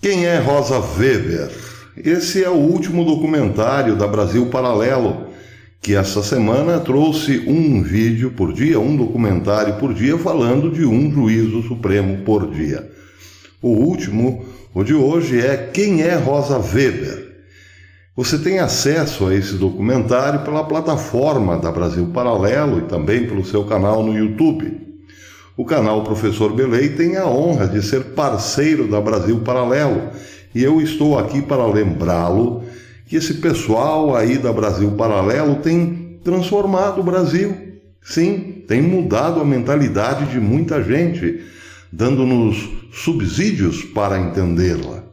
Quem é Rosa Weber? Esse é o último documentário da Brasil Paralelo, que essa semana trouxe um vídeo por dia, um documentário por dia, falando de um juízo supremo por dia. O último, o de hoje, é Quem é Rosa Weber? Você tem acesso a esse documentário pela plataforma da Brasil Paralelo e também pelo seu canal no YouTube. O canal Professor Belei tem a honra de ser parceiro da Brasil Paralelo e eu estou aqui para lembrá-lo que esse pessoal aí da Brasil Paralelo tem transformado o Brasil. Sim, tem mudado a mentalidade de muita gente, dando-nos subsídios para entendê-la.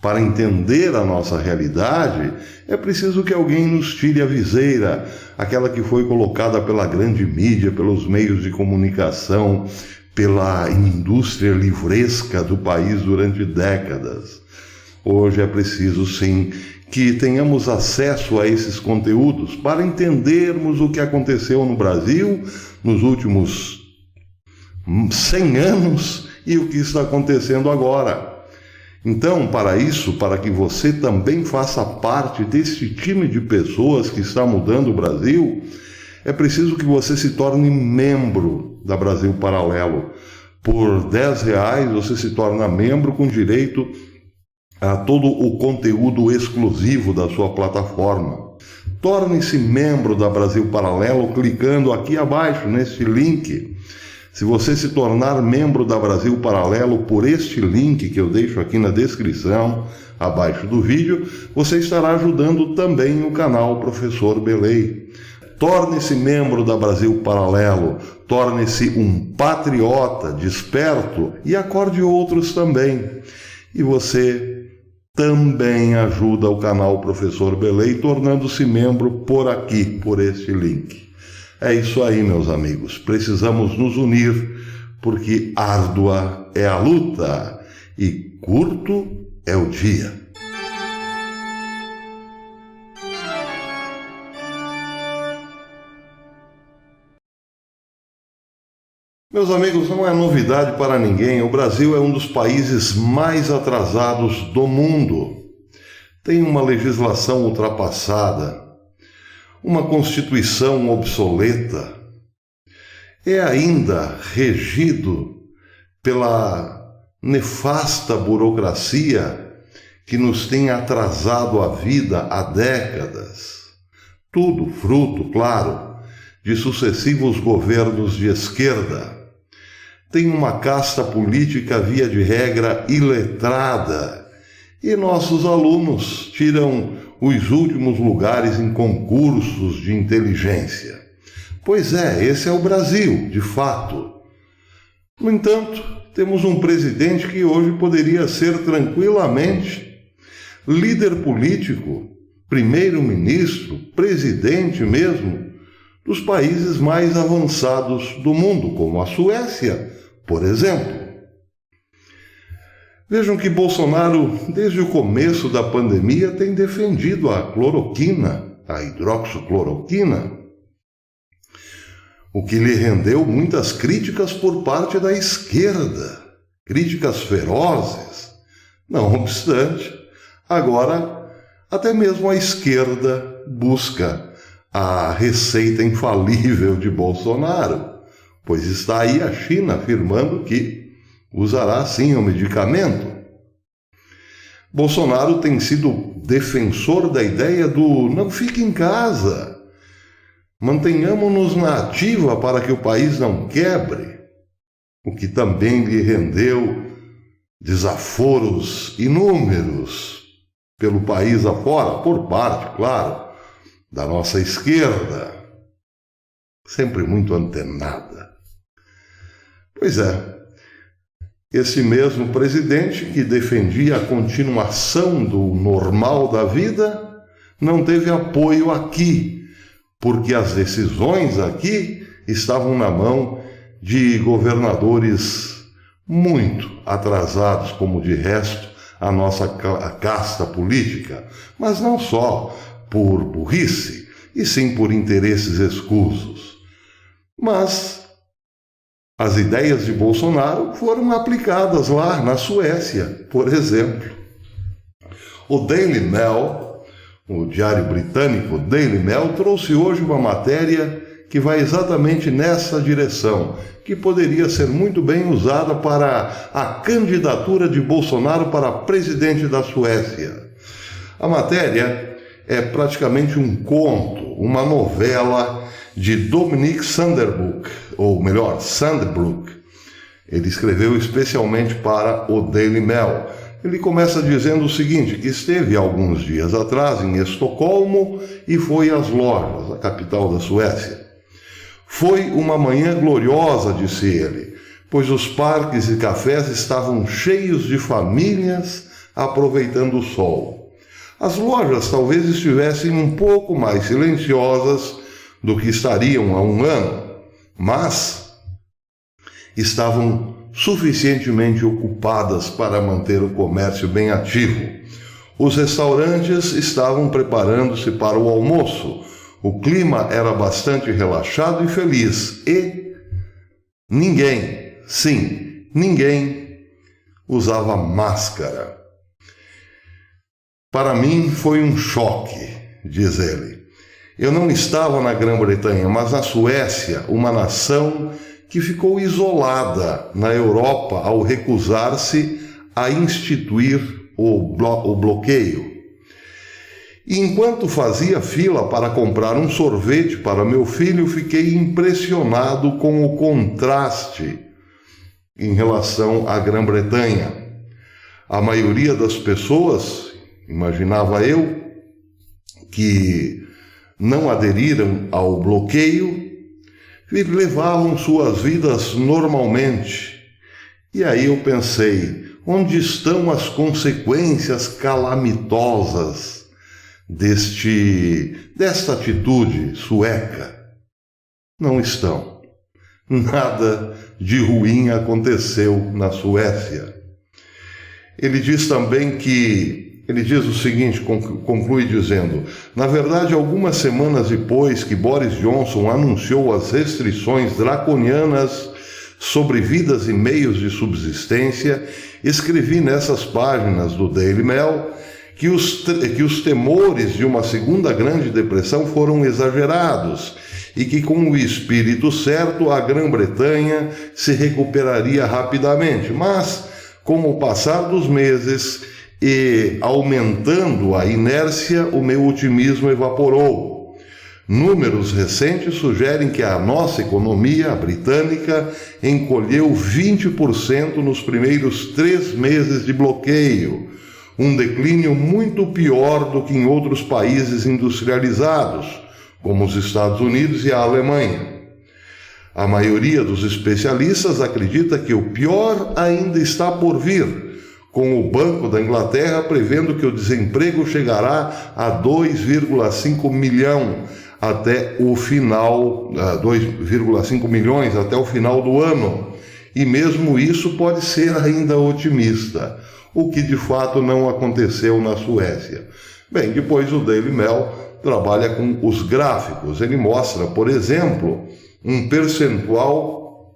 Para entender a nossa realidade, é preciso que alguém nos tire a viseira, aquela que foi colocada pela grande mídia, pelos meios de comunicação, pela indústria livresca do país durante décadas. Hoje é preciso, sim, que tenhamos acesso a esses conteúdos para entendermos o que aconteceu no Brasil nos últimos 100 anos e o que está acontecendo agora. Então, para isso, para que você também faça parte desse time de pessoas que está mudando o Brasil, é preciso que você se torne membro da Brasil Paralelo. Por R$10 você se torna membro com direito a todo o conteúdo exclusivo da sua plataforma. Torne-se membro da Brasil Paralelo clicando aqui abaixo neste link. Se você se tornar membro da Brasil Paralelo por este link que eu deixo aqui na descrição, abaixo do vídeo, você estará ajudando também o canal Professor Belei. Torne-se membro da Brasil Paralelo, torne-se um patriota desperto e acorde outros também. E você também ajuda o canal Professor Belei tornando-se membro por aqui, por este link. É isso aí, meus amigos. Precisamos nos unir, porque árdua é a luta e curto é o dia. Meus amigos, não é novidade para ninguém. O Brasil é um dos países mais atrasados do mundo. Tem uma legislação ultrapassada, uma Constituição obsoleta, é ainda regido pela nefasta burocracia que nos tem atrasado a vida há décadas. Tudo fruto, claro, de sucessivos governos de esquerda. Tem uma casta política, via de regra, iletrada, e nossos alunos tiram os últimos lugares em concursos de inteligência. Pois é, esse é o Brasil, de fato. No entanto, temos um presidente que hoje poderia ser tranquilamente líder político, primeiro-ministro, presidente mesmo, dos países mais avançados do mundo, como a Suécia, por exemplo. Vejam que Bolsonaro, desde o começo da pandemia, tem defendido a cloroquina, a hidroxicloroquina, o que lhe rendeu muitas críticas por parte da esquerda, críticas ferozes. Não obstante, agora até mesmo a esquerda busca a receita infalível de Bolsonaro, pois está aí a China afirmando que usará sim o medicamento. Bolsonaro tem sido defensor da ideia do não fique em casa, mantenhamos-nos na ativa para que o país não quebre, o que também lhe rendeu desaforos inúmeros pelo país afora, por parte, claro, da nossa esquerda, sempre muito antenada. Pois é, esse mesmo presidente que defendia a continuação do normal da vida não teve apoio aqui, porque as decisões aqui estavam na mão de governadores muito atrasados, como de resto a nossa casta política, mas não só por burrice, e sim por interesses escusos. Mas as ideias de Bolsonaro foram aplicadas lá na Suécia, por exemplo. O Daily Mail, o diário britânico Daily Mail, trouxe hoje uma matéria que vai exatamente nessa direção, que poderia ser muito bem usada para a candidatura de Bolsonaro para presidente da Suécia. A matéria é praticamente um conto, uma novela de Dominic Sandbrook, ou melhor, Sandbrook. Ele escreveu especialmente para o Daily Mail. Ele começa dizendo o seguinte, que esteve alguns dias atrás em Estocolmo e foi às lojas, a capital da Suécia. Foi uma manhã gloriosa, disse ele, pois os parques e cafés estavam cheios de famílias aproveitando o sol. As lojas talvez estivessem um pouco mais silenciosas do que estariam há um ano, mas estavam suficientemente ocupadas para manter o comércio bem ativo. Os restaurantes estavam preparando-se para o almoço. O clima era bastante relaxado e feliz. E ninguém, sim, ninguém usava máscara. Para mim foi um choque, diz ele. Eu não estava na Grã-Bretanha, mas na Suécia, uma nação que ficou isolada na Europa ao recusar-se a instituir o bloqueio. E enquanto fazia fila para comprar um sorvete para meu filho, fiquei impressionado com o contraste em relação à Grã-Bretanha. A maioria das pessoas, imaginava eu, que não aderiram ao bloqueio, levavam suas vidas normalmente. E aí eu pensei, onde estão as consequências calamitosas desta atitude sueca? Não estão. Nada de ruim aconteceu na Suécia. Ele diz também ele diz o seguinte, conclui dizendo, na verdade, algumas semanas depois que Boris Johnson anunciou as restrições draconianas sobre vidas e meios de subsistência, escrevi nessas páginas do Daily Mail que os temores de uma segunda grande depressão foram exagerados e que com o espírito certo a Grã-Bretanha se recuperaria rapidamente, mas com o passar dos meses e aumentando a inércia, o meu otimismo evaporou. Números recentes sugerem que a nossa economia britânica encolheu 20% nos primeiros 3 meses de bloqueio, um declínio muito pior do que em outros países industrializados, como os Estados Unidos e a Alemanha. A maioria dos especialistas acredita que o pior ainda está por vir, com o Banco da Inglaterra prevendo que o desemprego chegará a 2,5 milhões até o final, 2,5 milhões até o final do ano. E mesmo isso pode ser ainda otimista, o que de fato não aconteceu na Suécia. Bem, depois o Daily Mail trabalha com os gráficos. Ele mostra, por exemplo, um percentual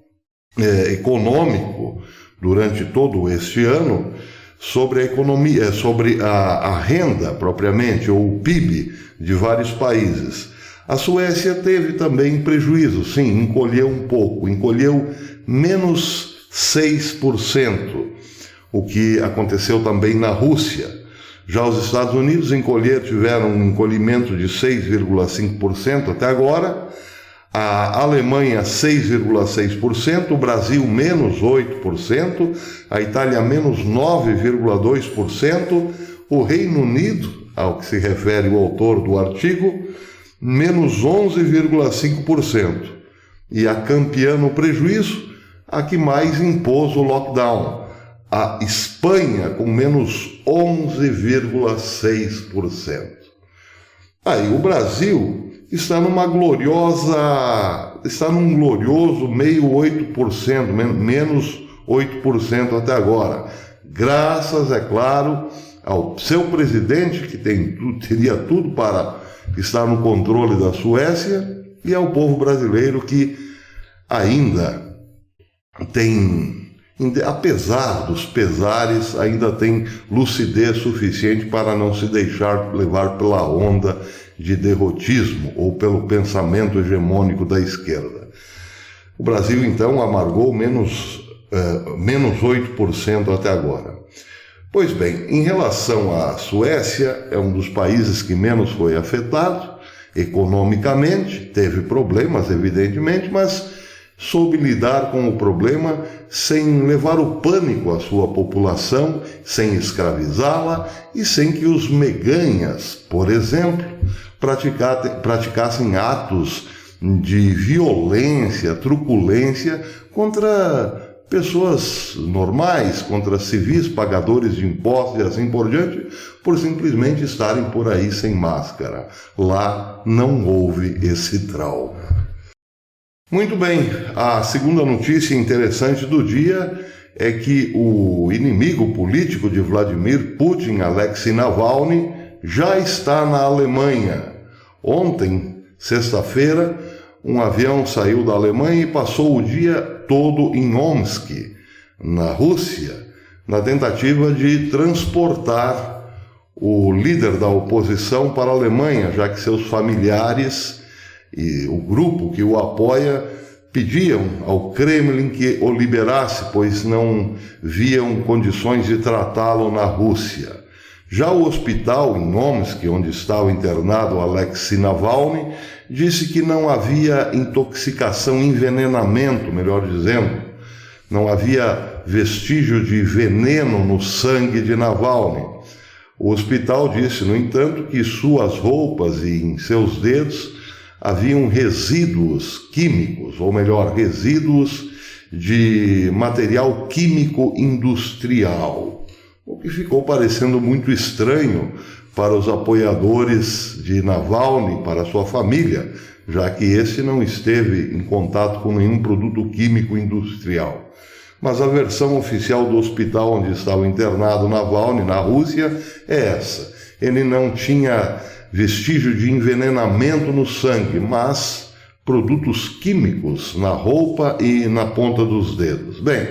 econômico durante todo este ano sobre a economia, sobre a renda propriamente, ou o PIB de vários países. A Suécia teve também prejuízo, sim, encolheu um pouco, encolheu menos 6%, o que aconteceu também na Rússia. Já os Estados Unidos tiveram um encolhimento de 6,5% até agora, a Alemanha 6,6%, o Brasil menos 8%, a Itália menos 9,2%, o Reino Unido, ao que se refere o autor do artigo, menos 11,5%. E a campeã no prejuízo, a que mais impôs o lockdown, a Espanha com menos 11,6%. Aí o Brasil está num glorioso meio 8%, menos 8% até agora. Graças, é claro, ao seu presidente, que teria tudo para estar no controle da Suécia, e ao povo brasileiro que ainda tem apesar dos pesares, ainda tem lucidez suficiente para não se deixar levar pela onda de derrotismo ou pelo pensamento hegemônico da esquerda. O Brasil, então, amargou menos 8% até agora. Pois bem, em relação à Suécia, é um dos países que menos foi afetado economicamente, teve problemas, evidentemente, mas soube lidar com o problema sem levar o pânico à sua população, sem escravizá-la e sem que os meganhas, por exemplo, praticassem atos de violência, truculência contra pessoas normais, contra civis, pagadores de impostos e assim por diante, por simplesmente estarem por aí sem máscara. Lá não houve esse trauma. Muito bem, a segunda notícia interessante do dia é que o inimigo político de Vladimir Putin, Alexei Navalny, já está na Alemanha. Ontem, sexta-feira, um avião saiu da Alemanha e passou o dia todo em Omsk, na Rússia, na tentativa de transportar o líder da oposição para a Alemanha, já que seus familiares e o grupo que o apoia pediam ao Kremlin que o liberasse, pois não viam condições de tratá-lo na Rússia. Já o hospital em Omsk, onde estava internado Alexei Navalny, disse que não havia intoxicação, envenenamento, melhor dizendo. Não havia vestígio de veneno no sangue de Navalny. O hospital disse, no entanto, que suas roupas e em seus dedos haviam resíduos químicos, ou melhor, resíduos de material químico industrial, o que ficou parecendo muito estranho para os apoiadores de Navalny, para sua família, já que esse não esteve em contato com nenhum produto químico industrial. Mas a versão oficial do hospital onde estava internado Navalny, na Rússia, é essa. Ele não tinha vestígio de envenenamento no sangue, mas produtos químicos na roupa e na ponta dos dedos. Bem,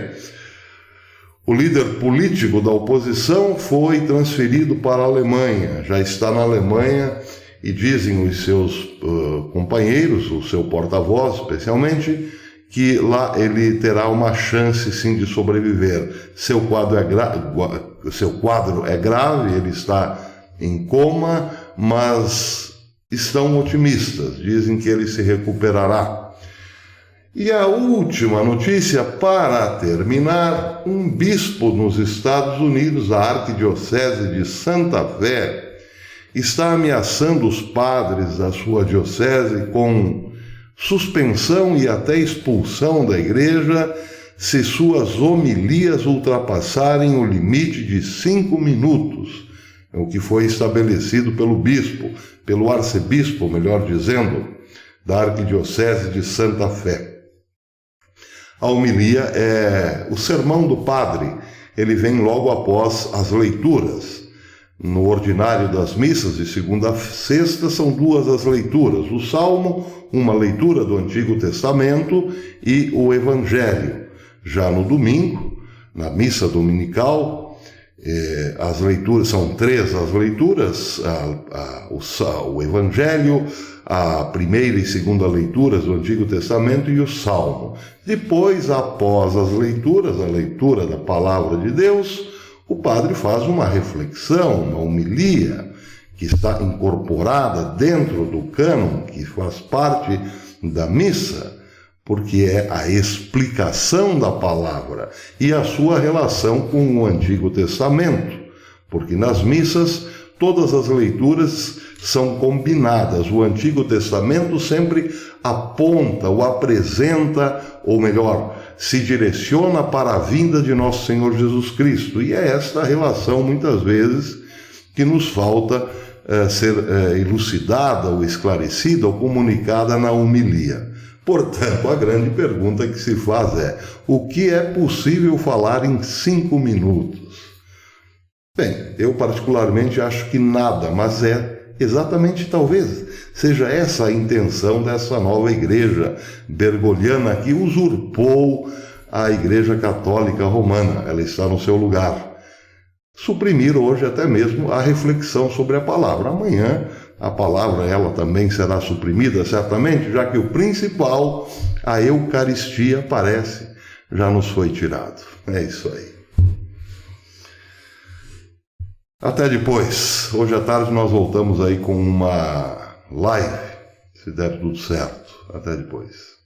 o líder político da oposição foi transferido para a Alemanha, já está na Alemanha e dizem os seus companheiros, o seu porta-voz especialmente, que lá ele terá uma chance sim de sobreviver. Seu quadro é grave, ele está em coma, mas estão otimistas, dizem que ele se recuperará. E a última notícia, para terminar, um bispo nos Estados Unidos, da Arquidiocese de Santa Fé, está ameaçando os padres da sua diocese com suspensão e até expulsão da igreja se suas homilias ultrapassarem o limite de 5 minutos, o que foi estabelecido pelo bispo, pelo arcebispo, melhor dizendo, da Arquidiocese de Santa Fé. A homilia é o sermão do padre, ele vem logo após as leituras. No ordinário das missas, de segunda a sexta, são 2 as leituras. O Salmo, uma leitura do Antigo Testamento, e o Evangelho. Já no domingo, na missa dominical, as leituras são 3 as leituras, o Evangelho, a primeira e segunda leituras do Antigo Testamento e o Salmo. Depois, após as leituras, a leitura da Palavra de Deus, o padre faz uma reflexão, uma homilia, que está incorporada dentro do cânon, que faz parte da missa, porque é a explicação da palavra e a sua relação com o Antigo Testamento, porque nas missas todas as leituras são combinadas. O Antigo Testamento sempre aponta ou apresenta, ou melhor, se direciona para a vinda de nosso Senhor Jesus Cristo. E é esta relação, muitas vezes, que nos falta ser elucidada ou esclarecida ou comunicada na homilia. Portanto, a grande pergunta que se faz é: o que é possível falar em 5 minutos? Bem, eu particularmente acho que nada, mas exatamente talvez seja essa a intenção dessa nova igreja bergoliana que usurpou a Igreja Católica Romana, ela está no seu lugar. Suprimir hoje até mesmo a reflexão sobre a palavra. Amanhã a palavra ela também será suprimida, certamente, já que o principal, a Eucaristia, parece, já nos foi tirado. É isso aí. Até depois. Hoje à tarde nós voltamos aí com uma live, se der tudo certo. Até depois.